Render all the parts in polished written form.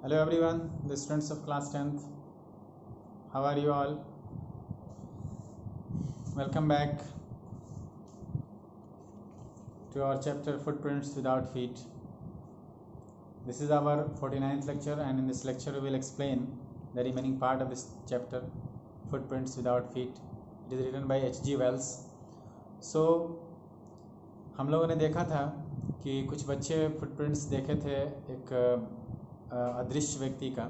Hello everyone, the students of class 10th. How are you all? Welcome back to our chapter Footprints Without Feet. This is our 49th lecture, and in this lecture we will explain the remaining part of this chapter, Footprints Without Feet. It is written by H.G. Wells. So हम लोगों ने देखा था कि कुछ बच्चे footprints देखे थे एक अदृश्य व्यक्ति का।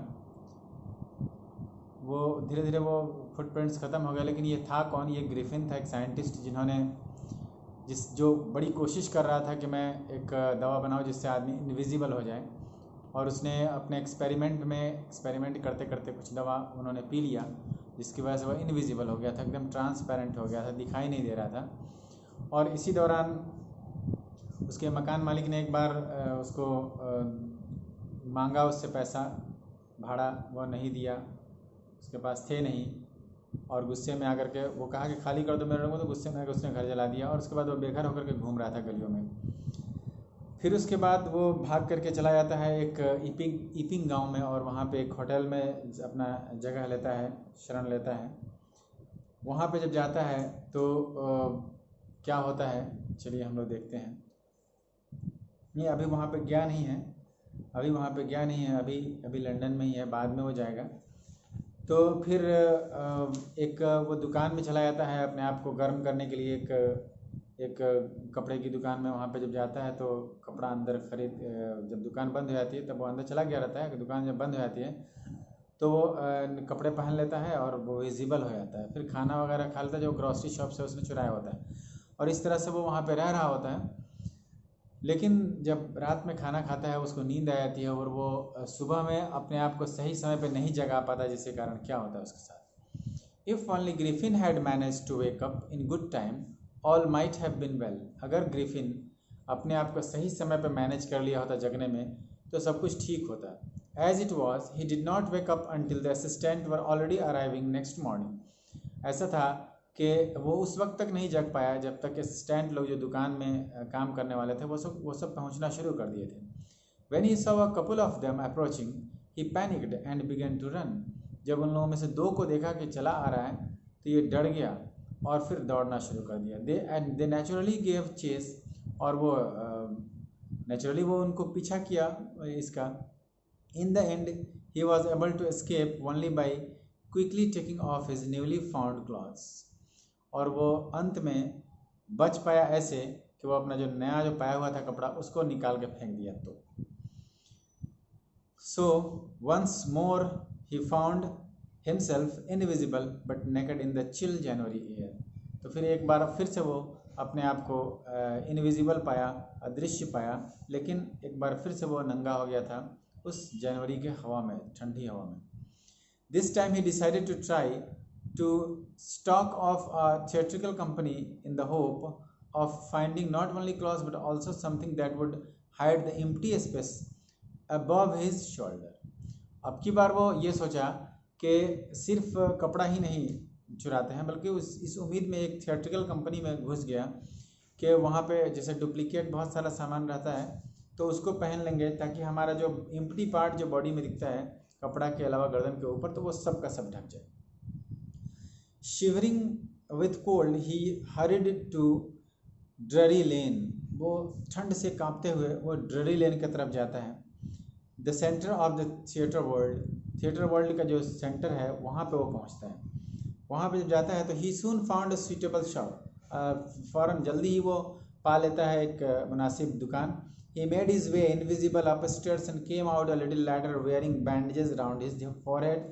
वो धीरे धीरे वो फुटप्रिंट्स ख़त्म हो गया, लेकिन ये था कौन? ये ग्रिफिन था, एक साइंटिस्ट जिन्होंने जो बड़ी कोशिश कर रहा था कि मैं एक दवा बनाऊं जिससे आदमी इनविजिबल हो जाए, और उसने अपने एक्सपेरिमेंट करते करते कुछ दवा उन्होंने पी लिया जिसकी वजह से वह इनविजिबल हो गया था, एकदम ट्रांसपेरेंट हो गया था, दिखाई नहीं दे रहा था। और इसी दौरान उसके मकान मालिक ने एक बार उसको मांगा उससे पैसा, भाड़ा, वो नहीं दिया, उसके पास थे नहीं, और गुस्से में आकर के वो कहा कि खाली कर दो मेरे लोगों को, तो गुस्से में आकर उसने घर जला दिया। और उसके बाद वो बेघर होकर के घूम रहा था गलियों में। फिर उसके बाद वो भाग करके चला जाता है एक ईपिंग गांव में, और वहाँ पे एक होटल में अपना जगह लेता है, शरण लेता है। वहाँ पे जब जाता है तो क्या होता है, चलिए हम लोग देखते हैं। नहीं, अभी वहाँ पे गया नहीं है, अभी लंदन में ही है, बाद में वो जाएगा। तो फिर एक वो दुकान में चला जाता है अपने आप को गर्म करने के लिए, एक कपड़े की दुकान में। वहाँ पे जब जाता है तो कपड़ा अंदर खरीद, जब दुकान बंद हो जाती है तब वो अंदर चला गया रहता है कि दुकान जब बंद हो जाती है तो वो कपड़े पहन लेता है और वो विजिबल हो जाता है। फिर खाना वगैरह खा लेता है जो ग्रॉसरी शॉप से उसने चुराया होता है, और इस तरह से वो वहाँ पे रह रहा होता है। लेकिन जब रात में खाना खाता है उसको नींद आ जाती है, और वो सुबह में अपने आप को सही समय पे नहीं जगा पाता, जिसके कारण क्या होता है उसके साथ। If only Griffin had managed to wake up in good time all might have been well. अगर ग्रिफिन अपने आप को सही समय पे मैनेज कर लिया होता जगने में तो सब कुछ ठीक होता। As it was he did not wake up until the assistant were already arriving next morning. ऐसा था कि वो उस वक्त तक नहीं जग पाया जब तक असिस्टेंट लोग जो दुकान में काम करने वाले थे वो सब पहुंचना शुरू कर दिए थे। When he saw a couple of them approaching, he panicked and began to run. जब उन लोगों में से दो को देखा कि चला आ रहा है तो ये डर गया और फिर दौड़ना शुरू कर दिया। They naturally gave chase, और वो नेचुरली वो उनको पीछा किया इसका। In the end, he was able to escape only by quickly taking off his newly found clothes. और वो अंत में बच पाया ऐसे कि वो अपना जो नया जो पाया हुआ था कपड़ा उसको निकाल के फेंक दिया। तो so once more he found himself invisible but naked in the chill January air. तो फिर एक बार फिर से वो अपने आप को इनविजिबल पाया, अदृश्य पाया, लेकिन एक बार फिर से वो नंगा हो गया था उस जनवरी के हवा में, ठंडी हवा में। This time he decided to try to stock off a theatrical company in the hope of finding not only clothes but also something that would hide the empty space above his shoulder. अब की बार वो ये सोचा कि सिर्फ कपड़ा ही नहीं चुराते हैं, बल्कि इस उम्मीद में एक थिएट्रिकल कंपनी में घुस गया कि वहाँ पे जैसे डुप्लीकेट बहुत सारा सामान रहता है तो उसको पहन लेंगे ताकि हमारा जो एम्प्टी पार्ट जो बॉडी में दिखता है कपड़ा के अलावा गर्दन के ऊपर, तो वो सब का सब ढक जाए। Shivering with cold, he hurried to Drury Lane. वो ठंड से कांपते हुए वो ड्ररी लेन की तरफ जाता है। The centre of the theatre world का जो सेंटर है वहाँ पे वो पहुँचता है। वहाँ पे जब जाता है तो ही सून फाउंड अ सुइटेबल शॉप। फ़ौरन जल्दी ही वो पा लेता है एक मुनासिब दुकान। He made his way invisible upstairs and came out a little later wearing bandages around his forehead,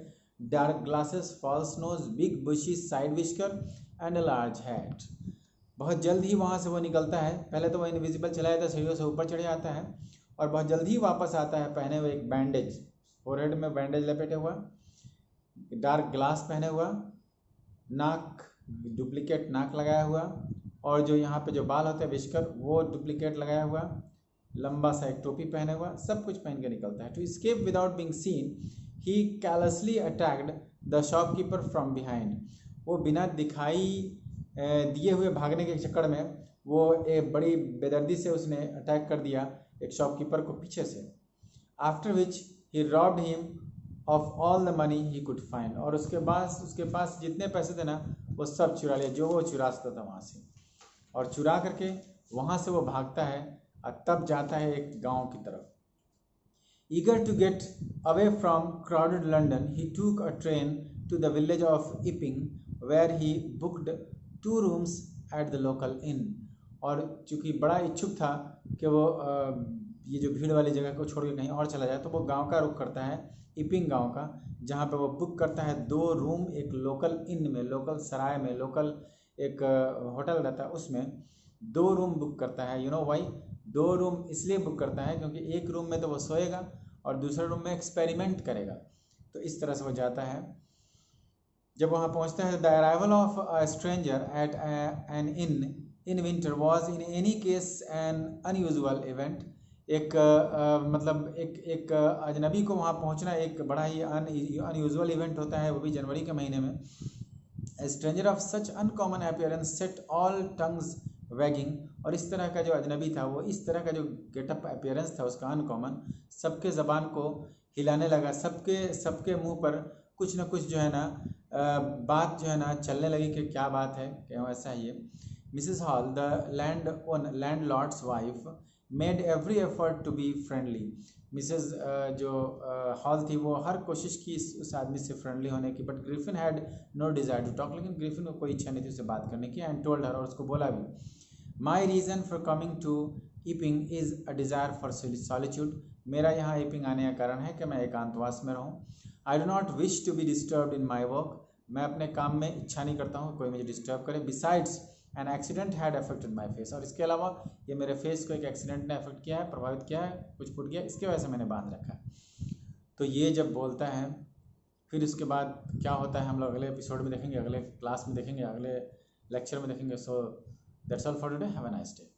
dark glasses, false nose, big bushy side whisker and a large hat. बहुत जल्द ही वहाँ से वो निकलता है। पहले तो वो इनविजिबल चला जाता है, सीढ़ियों से ऊपर चढ़ जाता है, और बहुत जल्द ही वापस आता है पहने हुए एक बैंडेज, फोरहेड में बैंडेज लपेटे हुआ, डार्क ग्लास पहने हुआ, नाक डुप्लीकेट नाक लगाया हुआ, और जो यहाँ पे जो बाल होते हैं विस्कर वो डुप्लीकेट लगाया हुआ, लंबा सा एक टोपी पहने हुआ, सब कुछ पहन के निकलता है। To escape without being seen, he callously attacked the shopkeeper from behind. वो बिना दिखाई दिए हुए भागने के चक्कर में वो एक बड़ी बेदर्दी से उसने अटैक कर दिया एक शॉपकीपर को पीछे से। After which he robbed him of all the money he could find, और उसके पास जितने पैसे थे ना वो सब चुरा लिया जो वो चुरा सकता था वहाँ से, और चुरा करके वहाँ से वो भागता है और तब जाता है एक गांव की तरफ। Eager to get away from crowded London, he took a train to the village of Epping, where he booked 2 rooms at the local inn. और चूँकि बड़ा इच्छुक था कि वो ये जो भीड़ वाली जगह को छोड़ के कहीं और चला जाए, तो वो गांव का रुख करता है, इपिंग गांव का, जहाँ पे वो बुक करता है 2 रूम एक लोकल इन में, लोकल सराय में, लोकल एक होटल रहता है उसमें 2 रूम बुक करता है। यू नो वाई 2 रूम इसलिए बुक करता है क्योंकि एक रूम में तो वो सोएगा और दूसरे रूम में एक्सपेरिमेंट करेगा। तो इस तरह से वो जाता है। जब वहाँ पहुँचता है, the arrival of a stranger eight N in winter was in any case N unusual event. एक मतलब एक अजनबी को वहाँ पहुँचना एक बड़ा ही अनयूजुअल इवेंट होता है, वो भी जनवरी के महीने में। A stranger of such uncommon appearance set all tongues wagging, और इस तरह का जो अजनबी था, वो इस तरह का जो गेटअप अपीयरेंस था उसका अनकॉमन, सबके ज़बान को हिलाने लगा, सबके मुंह पर कुछ न कुछ जो है ना बात जो है ना चलने लगी कि क्या बात है, क्यों ऐसा ही है। Mrs Hall the landlord's wife made every effort to be friendly. Mrs जो हॉल थी वो हर कोशिश की उस आदमी से फ्रेंडली होने की, but Griffin had no desire to talk, लेकिन ग्रिफिन को कोई इच्छा नहीं थी उससे बात करने की। एंड टोल्ड हर, और उसको बोला भी, my reason for coming to Epping is a desire for solitude. मेरा यहाँ ईपिंग आने का कारण है कि मैं एकांतवास में रहूँ। I do not wish to be disturbed in my work, मैं अपने काम में इच्छा नहीं करता हूँ कोई मुझे डिस्टर्ब करे। Besides an accident had affected my face, और इसके अलावा ये मेरे फेस को एक एक्सीडेंट ने अफेक्ट किया है, प्रभावित किया है, कुछ फूट गया, इसकी वजह से मैंने बांध रखा है। तो ये जब बोलता है, फिर उसके बाद क्या होता है हम लोग अगले एपिसोड में देखेंगे, अगले क्लास में देखेंगे, अगले लेक्चर में देखेंगे। So that's all for today, have a nice day.